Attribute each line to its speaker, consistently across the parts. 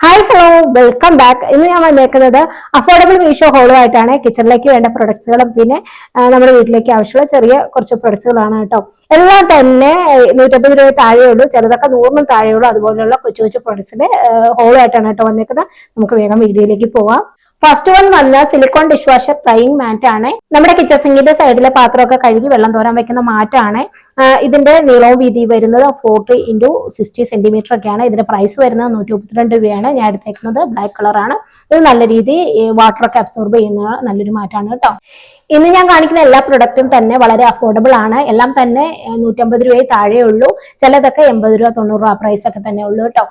Speaker 1: Hi hello welcome back. ഇന്ന് ഞാൻ വന്നേക്കുന്നത് അഫോർഡബിൾ മീഷോ ഹോളുമായിട്ടാണ്. കിച്ചണിലേക്ക് വേണ്ട പ്രൊഡക്ട്സുകളും പിന്നെ നമ്മുടെ വീട്ടിലേക്ക് ആവശ്യമുള്ള ചെറിയ കുറച്ച് പ്രൊഡക്ട്സുകളാണ് കേട്ടോ. എല്ലാം തന്നെ 150 രൂപ താഴെയുള്ളൂ, ചിലതൊക്കെ 100 താഴെയുള്ളൂ. അതുപോലെയുള്ള കൊച്ചു കൊച്ചു പ്രൊഡക്ട്സിന്റെ ഹോളുമായിട്ടാണ് കേട്ടോ വന്നേക്കുന്നത്. നമുക്ക് വേഗം വീഡിയോയിലേക്ക് പോവാം. ഫസ്റ്റ് വൺ വന്ന സിലിക്കോൺ ഡിഷ് വാഷർ ഫ്രൈയിങ് മാറ്റ് ആണ്. നമ്മുടെ കിച്ചൺ സിങ്കിന്റെ സൈഡിലെ പാത്രമൊക്കെ കഴുകി വെള്ളം തോരാൻ വെക്കുന്ന മാറ്റാണ്. ഇതിന്റെ നീളവും വീതി വരുന്നത് 40x60 ഒക്കെയാണ്. ഇതിന്റെ പ്രൈസ് വരുന്നത് 132 രൂപയാണ്. ഞാൻ എടുത്തേക്കുന്നത് ബ്ലാക്ക് കളറാണ്. ഇത് നല്ല രീതി വാട്ടറൊക്കെ അബ്സോർബ് ചെയ്യുന്ന നല്ലൊരു മാറ്റാണ് കേട്ടോ. ഇന്ന് ഞാൻ കാണിക്കുന്ന എല്ലാ പ്രൊഡക്റ്റും തന്നെ വളരെ അഫോർഡബിൾ ആണ്. എല്ലാം തന്നെ 150 രൂപയെ താഴെ ഉള്ളൂ. ചിലതൊക്കെ 80 രൂപ 90 രൂപ പ്രൈസ് ഒക്കെ തന്നെ ഉള്ളൂ കേട്ടോ.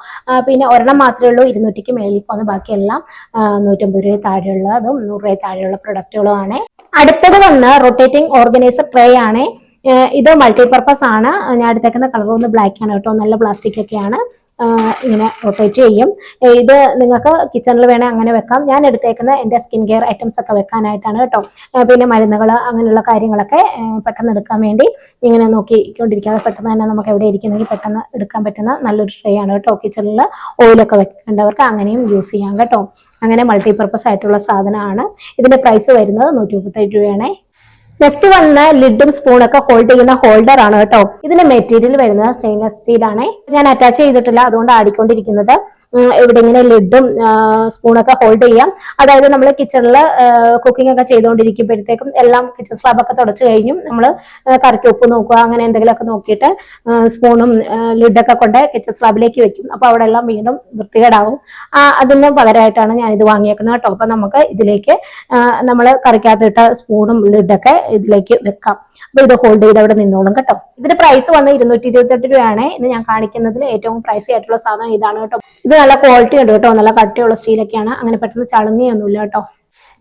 Speaker 1: പിന്നെ ഒരെണ്ണം മാത്രമേ ഉള്ളൂ 200ക്ക് മേളിൽ പോകുന്ന, ബാക്കിയെല്ലാം 150 രൂപ താഴെയുള്ളതും 100 രൂപ താഴെയുള്ള പ്രൊഡക്റ്റുകളുമാണ്. അടുത്തത് വന്ന് റൊട്ടേറ്റിംഗ് ഓർഗനൈസർ ട്രേ ആണ്. ഇത് മൾട്ടിപർപ്പസ് ആണ്. ഞാൻ എടുത്തേക്കുന്ന കളർ ഒന്ന് ബ്ലാക്ക് ആണ് കേട്ടോ. നല്ല പ്ലാസ്റ്റിക് ഒക്കെയാണ്. ഇങ്ങനെ റൊട്ടേറ്റ് ചെയ്യും. ഇത് നിങ്ങൾക്ക് കിച്ചണിൽ വേണേൽ അങ്ങനെ വെക്കാം. ഞാൻ എടുത്തേക്കുന്ന എൻ്റെ സ്കിൻ കെയർ ഐറ്റംസ് ഒക്കെ വെക്കാനായിട്ടാണ് കേട്ടോ. പിന്നെ മരുന്നുകൾ അങ്ങനെയുള്ള കാര്യങ്ങളൊക്കെ പെട്ടെന്ന് എടുക്കാൻ വേണ്ടി ഇങ്ങനെ നോക്കിക്കൊണ്ടിരിക്കാതെ പെട്ടെന്ന് തന്നെ നമുക്ക് എവിടെ ഇരിക്കുന്നെങ്കിൽ പെട്ടെന്ന് എടുക്കാൻ പറ്റുന്ന നല്ലൊരു ട്രേ ആണ് കേട്ടോ. കിച്ചണിൽ ഓയിലൊക്കെ വെക്കേണ്ടവർക്ക് അങ്ങനെയും യൂസ് ചെയ്യാം കേട്ടോ. അങ്ങനെ മൾട്ടിപർപ്പസ് ആയിട്ടുള്ള സാധനമാണ്. ഇതിന്റെ പ്രൈസ് വരുന്നത് 137 രൂപയാണ്. നെക്സ്റ്റ് വന്ന ലിഡും സ്പൂണൊക്കെ ഹോൾഡ് ചെയ്യുന്ന ഹോൾഡർ ആണ് കേട്ടോ. ഇതിന്റെ മെറ്റീരിയൽ വരുന്നത് സ്റ്റെയിൻലെസ് സ്റ്റീൽ ആണ്. ഞാൻ അറ്റാച്ച് ചെയ്തിട്ടില്ല, അതുകൊണ്ട് ആടിക്കൊണ്ടിരിക്കുന്നത്. ഇവിടെ ഇങ്ങനെ ലിഡും സ്പൂണൊക്കെ ഹോൾഡ് ചെയ്യാം. അതായത് നമ്മൾ കിച്ചണിൽ കുക്കിംഗ് ഒക്കെ ചെയ്തുകൊണ്ടിരിക്കുമ്പോഴത്തേക്കും എല്ലാം കിച്ചൺ സ്ലാബൊക്കെ തുടച്ചു കഴിഞ്ഞും നമ്മൾ കറിക്ക് ഉപ്പ് നോക്കുക, അങ്ങനെ എന്തെങ്കിലുമൊക്കെ നോക്കിയിട്ട് സ്പൂണും ലിഡൊക്കെ കൊണ്ട് കിച്ചൺ സ്ലാബിലേക്ക് വെക്കും. അപ്പൊ അവിടെ എല്ലാം വീണ്ടും വൃത്തികേടാവും. അതിന് പകരമായിട്ടാണ് ഞാൻ ഇത് വാങ്ങിയേക്കുന്നത് കേട്ടോ. അപ്പൊ നമുക്ക് ഇതിലേക്ക് നമ്മൾ കറിക്കകത്തിട്ട സ്പൂണും ലിഡൊക്കെ ഇതിലേക്ക് വെക്കാം. അപ്പൊ ഇത് ഹോൾഡ് ചെയ്ത് അവിടെ നിന്നോളും കേട്ടോ. ഇതിന്റെ പ്രൈസ് വന്ന് 228 രൂപയാണ്. ഇന്ന് ഞാൻ കാണിക്കുന്നതിൽ ഏറ്റവും പ്രൈസി ആയിട്ടുള്ള സാധനം ഇതാണ് കേട്ടോ. ഇത് നല്ല ക്വാളിറ്റി ഉണ്ട് കേട്ടോ. നല്ല കട്ടിയുള്ള സ്റ്റീലൊക്കെയാണ്. അങ്ങനെ പെട്ടെന്ന് ചളുങ്ങിയൊന്നുമില്ല കേട്ടോ.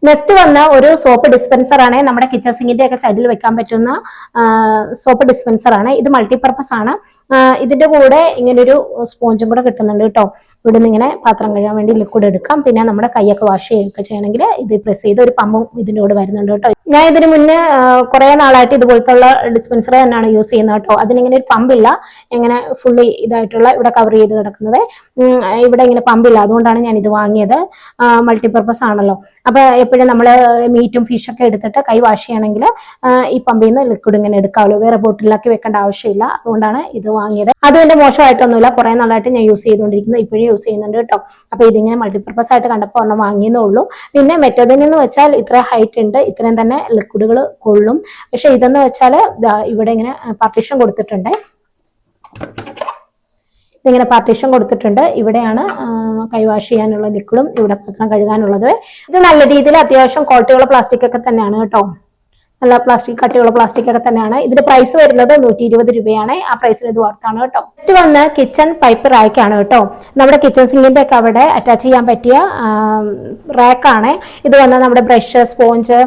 Speaker 1: നെക്സ്റ്റ് വന്ന ഒരു സോപ്പ് ഡിസ്പെൻസർ ആണ്. നമ്മുടെ കിച്ചൺ സിങ്കിന്റെ ഒക്കെ സൈഡിൽ വെക്കാൻ പറ്റുന്ന സോപ്പ് ഡിസ്പെൻസർ ആണ്. ഇത് മൾട്ടിപർപ്പസ് ആണ്. ഇതിന്റെ കൂടെ ഇങ്ങനൊരു സ്പോഞ്ചും കൂടെ കിട്ടുന്നുണ്ട് കേട്ടോ. ഇവിടെ നിന്ന് ഇങ്ങനെ പാത്രം കഴുകാൻ വേണ്ടി ലിക്വിഡ് എടുക്കാം. പിന്നെ നമ്മുടെ കൈയൊക്കെ വാഷ് ചെയ്യുകയൊക്കെ ചെയ്യണമെങ്കിൽ ഇത് പ്രസ് ചെയ്ത് ഒരു പമ്പും ഇതിന്റെ കൂടെ വരുന്നുണ്ട് കേട്ടോ. ഞാൻ ഇതിന് മുന്നേ കുറെ നാളായിട്ട് ഇതുപോലത്തുള്ള ഡിസ്പെൻസർ തന്നെയാണ് യൂസ് ചെയ്യുന്നത് കേട്ടോ. അതിനിങ്ങനെ ഒരു പമ്പില്ല, ഇങ്ങനെ ഫുള്ളി ഇതായിട്ടുള്ള ഇവിടെ കവർ ചെയ്ത് കിടക്കുന്നത്. ഇവിടെ ഇങ്ങനെ പമ്പില്ല, അതുകൊണ്ടാണ് ഞാൻ ഇത് വാങ്ങിയത്. മൾട്ടിപർപ്പസ് ആണല്ലോ. അപ്പൊ എപ്പോഴും നമ്മൾ മീറ്റും ഫിഷൊക്കെ എടുത്തിട്ട് കൈ വാഷ് ചെയ്യണമെങ്കിൽ ഈ പമ്പിൽ നിന്ന് ലിക്വിഡ് ഇങ്ങനെ എടുക്കാവുള്ളൂ. വേറെ ബോട്ടിലാക്കി വെക്കേണ്ട ആവശ്യമില്ല. അതുകൊണ്ടാണ് ഇത് വാങ്ങിയത്. അതും എന്റെ മോശമായിട്ടൊന്നുമില്ല. കുറെ നാളായിട്ട് ഞാൻ യൂസ് ചെയ്തുകൊണ്ടിരിക്കുന്നത്, ഇപ്പോഴും യൂസ് ചെയ്യുന്നുണ്ട് കേട്ടോ. അപ്പൊ ഇതിങ്ങനെ മൾട്ടിപർപ്പസ് ആയിട്ട് കണ്ടപ്പോൾ ഒരെണ്ണം വാങ്ങിയെന്നേ ഉള്ളൂ. പിന്നെ മറ്റേതെന്ന് വെച്ചാൽ ഇത്ര ഹൈറ്റ് ഉണ്ട്, ഇത്രയും തന്നെ ലിക്വിഡുകൾ കൊള്ളും. പക്ഷെ ഇതെന്ന് വെച്ചാൽ ഇവിടെ ഇങ്ങനെ പാർട്ടീഷൻ കൊടുത്തിട്ടുണ്ട്. ഇങ്ങനെ പാർട്ടീഷൻ കൊടുത്തിട്ടുണ്ട്. ഇവിടെയാണ് കൈ വാഷ് ചെയ്യാനുള്ള ലിക്വിഡും ഇവിടെ പാത്രം കഴുകാനുള്ളത്. ഇത് നല്ല രീതിയിൽ അത്യാവശ്യം ക്വാളിറ്റിയുള്ള പ്ലാസ്റ്റിക് ഒക്കെ തന്നെയാണ് കേട്ടോ. നല്ല പ്ലാസ്റ്റിക്, കട്ടിയുള്ള പ്ലാസ്റ്റിക് ഒക്കെ തന്നെയാണ്. ഇതിന്റെ പ്രൈസ് വരുന്നത് 120 രൂപയാണ്. ആ പ്രൈസിന് ഇത് വർത്താണ് കേട്ടോ. ഇത് വന്ന് കിച്ചൺ പൈപ്പ് റാക്കാണ് കേട്ടോ. നമ്മുടെ കിച്ചൺ സിങ്കിന്റെ ഒക്കെ അവിടെ അറ്റാച്ച് ചെയ്യാൻ പറ്റിയ റാക്കാണ്. ഇത് വന്ന് നമ്മുടെ ബ്രഷ്, സ്പോഞ്ച്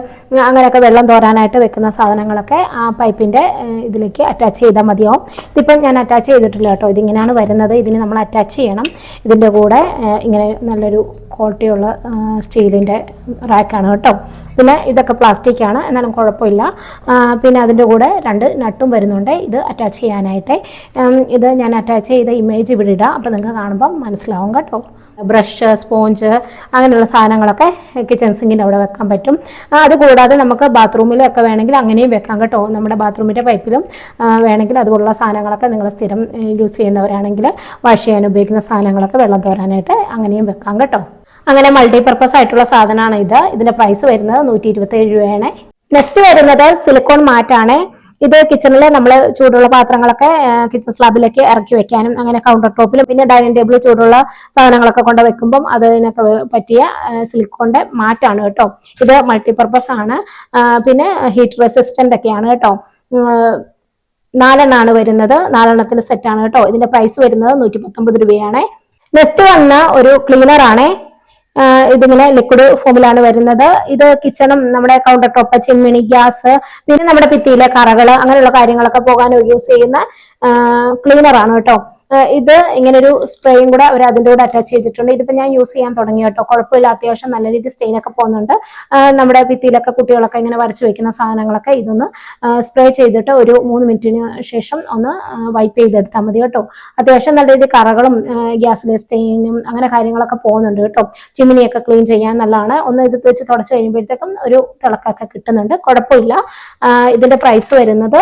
Speaker 1: അങ്ങനെയൊക്കെ വെള്ളം തോരാനായിട്ട് വെക്കുന്ന സാധനങ്ങളൊക്കെ ആ പൈപ്പിന്റെ ഇതിലേക്ക് അറ്റാച്ച് ചെയ്താൽ മതിയാവും. ഇതിപ്പം ഞാൻ അറ്റാച്ച് ചെയ്തിട്ടില്ല കേട്ടോ. ഇതിങ്ങനെയാണ് വരുന്നത്. ഇതിന് നമ്മൾ അറ്റാച്ച് ചെയ്യണം. ഇതിന്റെ കൂടെ ഇങ്ങനെ നല്ലൊരു ക്വാളിറ്റിയുള്ള സ്റ്റീലിന്റെ റാക്കാണ് കേട്ടോ. പിന്നെ ഇതൊക്കെ പ്ലാസ്റ്റിക് ആണ്, എന്നാലും കുഴപ്പമില്ല. പിന്നെ അതിൻ്റെ കൂടെ 2 നട്ടും വരുന്നുണ്ട് ഇത് അറ്റാച്ച് ചെയ്യാനായിട്ട്. ഇത് ഞാൻ അറ്റാച്ച് ചെയ്ത ഇമേജ് ഇവിടെ ഇടാം. അപ്പം നിങ്ങൾക്ക് കാണുമ്പം മനസ്സിലാവും കേട്ടോ. ബ്രഷ്, സ്പോഞ്ച് അങ്ങനെയുള്ള സാധനങ്ങളൊക്കെ കിച്ചൺ സിങ്കിൻ്റെ അവിടെ വെക്കാൻ പറ്റും. അതുകൂടാതെ നമുക്ക് ബാത്റൂമിലൊക്കെ വേണമെങ്കിൽ അങ്ങനെയും വെക്കാം കേട്ടോ. നമ്മുടെ ബാത്റൂമിൻ്റെ പൈപ്പിലും വേണമെങ്കിൽ അതുപോലുള്ള സാധനങ്ങളൊക്കെ നിങ്ങൾ സ്ഥിരം യൂസ് ചെയ്യുന്നവരാണെങ്കിൽ വാഷ് ചെയ്യാൻ ഉപയോഗിക്കുന്ന സാധനങ്ങളൊക്കെ വെള്ളം തോരാനായിട്ട് അങ്ങനെയും വെക്കാം കേട്ടോ. അങ്ങനെ മൾട്ടിപർപ്പസ് ആയിട്ടുള്ള സാധനമാണ് ഇത്. ഇതിന്റെ പ്രൈസ് വരുന്നത് 127 രൂപയാണ്. നെക്സ്റ്റ് വരുന്നത് സിലിക്കോൺ മാറ്റാണ്. ഇത് കിച്ചണിൽ നമ്മൾ ചൂടുള്ള പാത്രങ്ങളൊക്കെ കിച്ചൺ സ്ലാബിലേക്ക് ഇറക്കി വെക്കാനും അങ്ങനെ കൗണ്ടർ ടോപ്പിലും പിന്നെ ഡൈനിങ് ടേബിളിൽ ചൂടുള്ള സാധനങ്ങളൊക്കെ കൊണ്ട് വെക്കുമ്പം അതിനൊക്കെ പറ്റിയ സിലിക്കോണിന്റെ മാറ്റാണ് കേട്ടോ. ഇത് മൾട്ടിപർപ്പസ് ആണ്. പിന്നെ ഹീറ്റ് റെസിസ്റ്റന്റ് ഒക്കെയാണ് കേട്ടോ. 4 വരുന്നത്. 4 സെറ്റാണ് കേട്ടോ. ഇതിന്റെ പ്രൈസ് വരുന്നത് 119 രൂപയാണ്. നെക്സ്റ്റ് വന്ന ഒരു ക്ലീനർ ആണ്. ഇതിങ്ങനെ ലിക്വിഡ് ഫോമിലാണ് വരുന്നത്. ഇത് കിച്ചണും നമ്മുടെ കൗണ്ടർ ടോപ്പ്, ചിമ്മിണി, ഗ്യാസ് പിന്നെ നമ്മുടെ ഭിത്തിയിലെ കറകള് അങ്ങനെയുള്ള കാര്യങ്ങളൊക്കെ പോകാൻ യൂസ് ചെയ്യുന്ന ക്ലീനർ ആണ് കേട്ടോ. ഇത് ഇങ്ങനെ ഒരു സ്പ്രേയും കൂടെ അവർ അതിൻ്റെ കൂടെ അറ്റാച്ച് ചെയ്തിട്ടുണ്ട്. ഇതിപ്പോൾ ഞാൻ യൂസ് ചെയ്യാൻ തുടങ്ങി കേട്ടോ. കുഴപ്പമില്ല, അത്യാവശ്യം നല്ല രീതിയിൽ സ്റ്റെയിൻ ഒക്കെ പോകുന്നുണ്ട്. നമ്മുടെ ഭിത്തിയിലൊക്കെ കുട്ടികളൊക്കെ ഇങ്ങനെ വരച്ചു വെക്കുന്ന സാധനങ്ങളൊക്കെ ഇതൊന്ന് സ്പ്രേ ചെയ്തിട്ട് ഒരു 3 മിനിറ്റിന് ശേഷം ഒന്ന് വൈപ്പ് ചെയ്തെടുത്താൽ മതി കേട്ടോ. അത്യാവശ്യം നല്ല രീതിയിൽ കറകളും ഗ്യാസിലെ സ്റ്റെയിനും അങ്ങനെ കാര്യങ്ങളൊക്കെ പോകുന്നുണ്ട് കേട്ടോ. ചിമ്മിനിയൊക്കെ ക്ലീൻ ചെയ്യാൻ നല്ലതാണ്. ഒന്ന് ഇത് വെച്ച് തുടച്ച് കഴിയുമ്പോഴത്തേക്കും ഒരു തിളക്കൊക്കെ കിട്ടുന്നുണ്ട്, കുഴപ്പമില്ല. ഇതിന്റെ പ്രൈസ് വരുന്നത്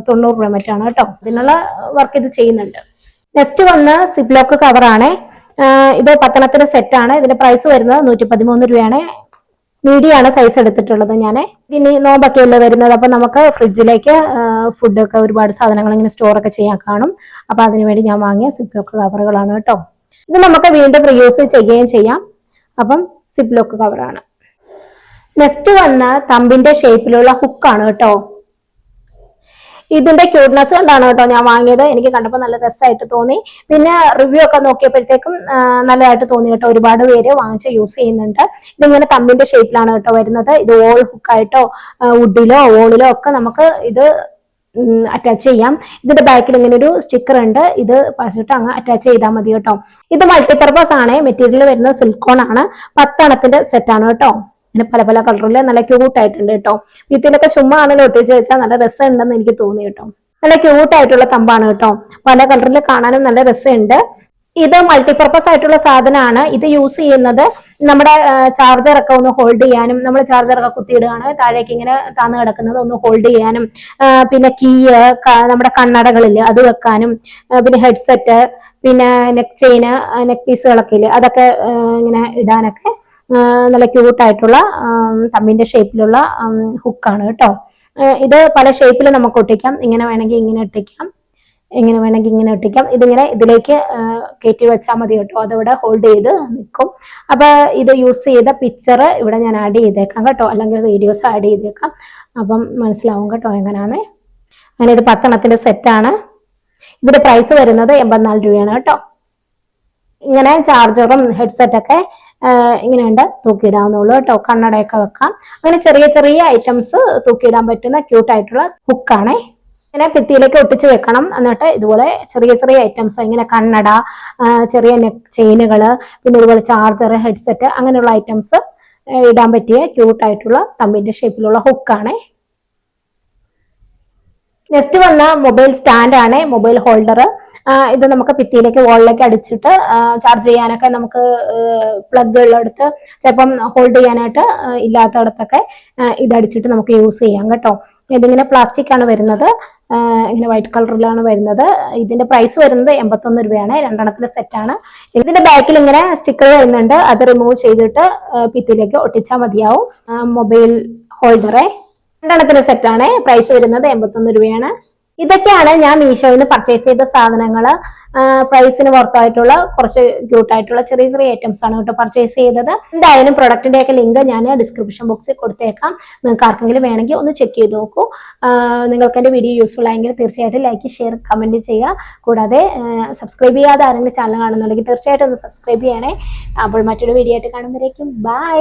Speaker 1: 90 രൂപ മറ്റാണ് കേട്ടോ. ഇതിനുള്ള വർക്ക് ഇത് ചെയ്യുന്നുണ്ട്. നെക്സ്റ്റ് വന്ന് സിപ്ലോക്ക് കവറാണ്. ഇത് 10 സെറ്റാണ്. ഇതിന്റെ പ്രൈസ് വരുന്നത് 113 രൂപയാണ്. മീഡിയാണ് സൈസ് എടുത്തിട്ടുള്ളത് ഞാൻ. ഇനി നോമ്പൊക്കെ അല്ലേ വരുന്നത്, അപ്പൊ നമുക്ക് ഫ്രിഡ്ജിലേക്ക് ഫുഡൊക്കെ ഒരുപാട് സാധനങ്ങൾ ഇങ്ങനെ സ്റ്റോറൊക്കെ ചെയ്യാൻ കാണും. അപ്പൊ അതിനുവേണ്ടി ഞാൻ വാങ്ങിയ സിപ്ലോക്ക് കവറുകളാണ് കേട്ടോ. ഇത് നമുക്ക് വീണ്ടും റീയൂസ് ചെയ്യുകയും ചെയ്യാം. അപ്പം സിപ്ലോക്ക് കവറാണ്. നെക്സ്റ്റ് വന്ന് തമ്പിന്റെ ഷേപ്പിലുള്ള ഹുക്കാണ് കേട്ടോ. ഇതിന്റെ ക്യൂട്ട്നെസ് കണ്ടാണ് കേട്ടോ ഞാൻ വാങ്ങിയത്. എനിക്ക് കണ്ടപ്പോൾ നല്ല രസമായിട്ട് തോന്നി. പിന്നെ റിവ്യൂ ഒക്കെ നോക്കിയപ്പോഴത്തേക്കും നല്ലതായിട്ട് തോന്നി കേട്ടോ. ഒരുപാട് പേര് വാങ്ങിച്ച് യൂസ് ചെയ്യുന്നുണ്ട്. ഇതിങ്ങനെ തമ്പിന്റെ ഷേപ്പിലാണ് കേട്ടോ വരുന്നത്. ഇത് വോൾ ഹുക്കായിട്ടോ വുഡിലോ വോളിലോ ഒക്കെ നമുക്ക് ഇത് അറ്റാച്ച് ചെയ്യാം. ഇതിന്റെ ബാക്കിൽ ഇങ്ങനെ ഒരു സ്റ്റിക്കർ ഉണ്ട്. ഇത് പറിച്ചിട്ട് അങ്ങ് അറ്റാച്ച് ചെയ്താൽ മതി കേട്ടോ. ഇത് മൾട്ടിപർപ്പസ് ആണ്. മെറ്റീരിയൽ വരുന്നത് സിലിക്കോൺ ആണ്. 10 സെറ്റ് ആണ് കേട്ടോ. ഇങ്ങനെ പല പല കളറിൽ നല്ല ക്യൂട്ട് ആയിട്ടുണ്ട് കേട്ടോ. ഇതിലൊക്കെ ചുമ്മാ ആണെങ്കിലും ഒട്ടിച്ച് വെച്ചാൽ നല്ല രസം ഉണ്ടെന്ന് എനിക്ക് തോന്നി കേട്ടോ. നല്ല ക്യൂട്ട് ആയിട്ടുള്ള തമ്പാണ് കേട്ടോ. പല കളറിൽ കാണാനും നല്ല രസമുണ്ട്. ഇത് മൾട്ടിപർപ്പസ് ആയിട്ടുള്ള സാധനമാണ്. ഇത് യൂസ് ചെയ്യുന്നത് നമ്മുടെ ചാർജറൊക്കെ ഒന്ന് ഹോൾഡ് ചെയ്യാനും, നമ്മൾ ചാർജറൊക്കെ കുത്തിയിടുകയാണ് താഴേക്ക് ഇങ്ങനെ താന്ന് കിടക്കുന്നത് ഒന്ന് ഹോൾഡ് ചെയ്യാനും, പിന്നെ കീ നമ്മുടെ കണ്ണടകളിൽ അത് വെക്കാനും, പിന്നെ ഹെഡ്സെറ്റ്, പിന്നെ നെക്ക് ചെയിന്, നെക്ക് പീസുകളൊക്കെ ഇല്ലേ അതൊക്കെ ഇങ്ങനെ ഇടാനൊക്കെ നല്ല ക്യൂട്ടായിട്ടുള്ള തമ്പിന്റെ ഷേപ്പിലുള്ള ഹുക്കാണ് കേട്ടോ. ഇത് പല ഷേപ്പിൽ നമുക്ക് ഒട്ടിക്കാം. ഇങ്ങനെ വേണമെങ്കിൽ ഇങ്ങനെ ഒട്ടിക്കാം, ഇങ്ങനെ വേണമെങ്കിൽ ഇങ്ങനെ ഒട്ടിക്കാം. ഇതിങ്ങനെ ഇതിലേക്ക് കയറ്റി വെച്ചാൽ മതി കേട്ടോ. അതവിടെ ഹോൾഡ് ചെയ്ത് നിൽക്കും. അപ്പൊ ഇത് യൂസ് ചെയ്ത പിക്ചർ ഇവിടെ ഞാൻ ആഡ് ചെയ്തേക്കാം കേട്ടോ, അല്ലെങ്കിൽ വീഡിയോസ് ആഡ് ചെയ്തേക്കാം. അപ്പം മനസ്സിലാവും കേട്ടോ എങ്ങനെയാന്ന്. അങ്ങനെ ഇത് 10 സെറ്റാണ്. ഇതിന്റെ പ്രൈസ് വരുന്നത് 84 രൂപയാണ് കേട്ടോ. ഇങ്ങനെ ചാർജറും ഹെഡ്സെറ്റൊക്കെ ഇങ്ങനെയുണ്ട് തൂക്കിയിടാവുന്നുള്ളൂ കേട്ടോ. കണ്ണടയൊക്കെ വെക്കാം. അങ്ങനെ ചെറിയ ചെറിയ ഐറ്റംസ് തൂക്കിയിടാൻ പറ്റുന്ന ക്യൂട്ടായിട്ടുള്ള ഹുക്കാണേ. ഇങ്ങനെ ഭിത്തിയിലേക്ക് ഒട്ടിച്ച് വെക്കണം. എന്നിട്ട് ഇതുപോലെ ചെറിയ ചെറിയ ഐറ്റംസ് ഇങ്ങനെ കണ്ണട, ചെറിയ നെക്ക് ചെയിനുകൾ, പിന്നെ ഇതുപോലെ ചാർജർ, ഹെഡ്സെറ്റ് അങ്ങനെയുള്ള ഐറ്റംസ് ഇടാൻ പറ്റിയ ക്യൂട്ടായിട്ടുള്ള തമ്പിന്റെ ഷേപ്പിലുള്ള ഹുക്കാണേ. നെക്സ്റ്റ് വന്ന മൊബൈൽ സ്റ്റാൻഡ് ആണ്, മൊബൈൽ ഹോൾഡർ. ഇത് നമുക്ക് ഭിത്തിയിലേക്ക് വാളിലേക്ക് അടിച്ചിട്ട് ചാർജ് ചെയ്യാനൊക്കെ നമുക്ക് പ്ലഗുള്ളടുത്ത് ചിലപ്പം ഹോൾഡ് ചെയ്യാനായിട്ട് ഇല്ലാത്തടത്തൊക്കെ ഇതടിച്ചിട്ട് നമുക്ക് യൂസ് ചെയ്യാം കേട്ടോ. ഇതിങ്ങനെ പ്ലാസ്റ്റിക് ആണ് വരുന്നത്, ഇങ്ങനെ വൈറ്റ് കളറിലാണ് വരുന്നത്. ഇതിന്റെ പ്രൈസ് വരുന്നത് 81 രൂപയാണ്. 2 സെറ്റാണ്. ഇതിന്റെ ബാക്കിൽ ഇങ്ങനെ സ്റ്റിക്കർ വരുന്നുണ്ട്. അത് റിമൂവ് ചെയ്തിട്ട് ഭിത്തിയിലേക്ക് ഒട്ടിച്ചാൽ മതിയാവും. മൊബൈൽ ഹോൾഡറെ 2 സെറ്റാണ്. പ്രൈസ് വരുന്നത് 81 രൂപയാണ്. ഇതൊക്കെയാണ് ഞാൻ മീഷോയിൽ നിന്ന് പർച്ചേസ് ചെയ്ത സാധനങ്ങൾ. പ്രൈസിന് പുറത്തായിട്ടുള്ള കുറച്ച് ക്യൂട്ടായിട്ടുള്ള ചെറിയ ചെറിയ ഐറ്റംസ് ആണ് കേട്ടോ പർച്ചേസ് ചെയ്തത്. എന്തായാലും പ്രൊഡക്റ്റിന്റെ ഒക്കെ ലിങ്ക് ഞാൻ ഡിസ്ക്രിപ്ഷൻ ബോക്സിൽ കൊടുത്തേക്കാം. നിങ്ങൾക്ക് ആർക്കെങ്കിലും വേണമെങ്കിൽ ഒന്ന് ചെക്ക് ചെയ്ത് നോക്കൂ. നിങ്ങൾക്ക് എൻ്റെ വീഡിയോ യൂസ്ഫുൾ ആയെങ്കിൽ തീർച്ചയായിട്ടും ലൈക്ക്, ഷെയർ, കമന്റ് ചെയ്യുക. കൂടാതെ സബ്സ്ക്രൈബ് ചെയ്യാതെ ആരെങ്കിലും ചാനൽ കാണുന്നുണ്ടെങ്കിൽ തീർച്ചയായിട്ടും ഒന്ന് സബ്സ്ക്രൈബ് ചെയ്യണേ. അപ്പോൾ മറ്റൊരു വീഡിയോ ആയിട്ട് കാണുമ്പോഴേക്കും ബൈ.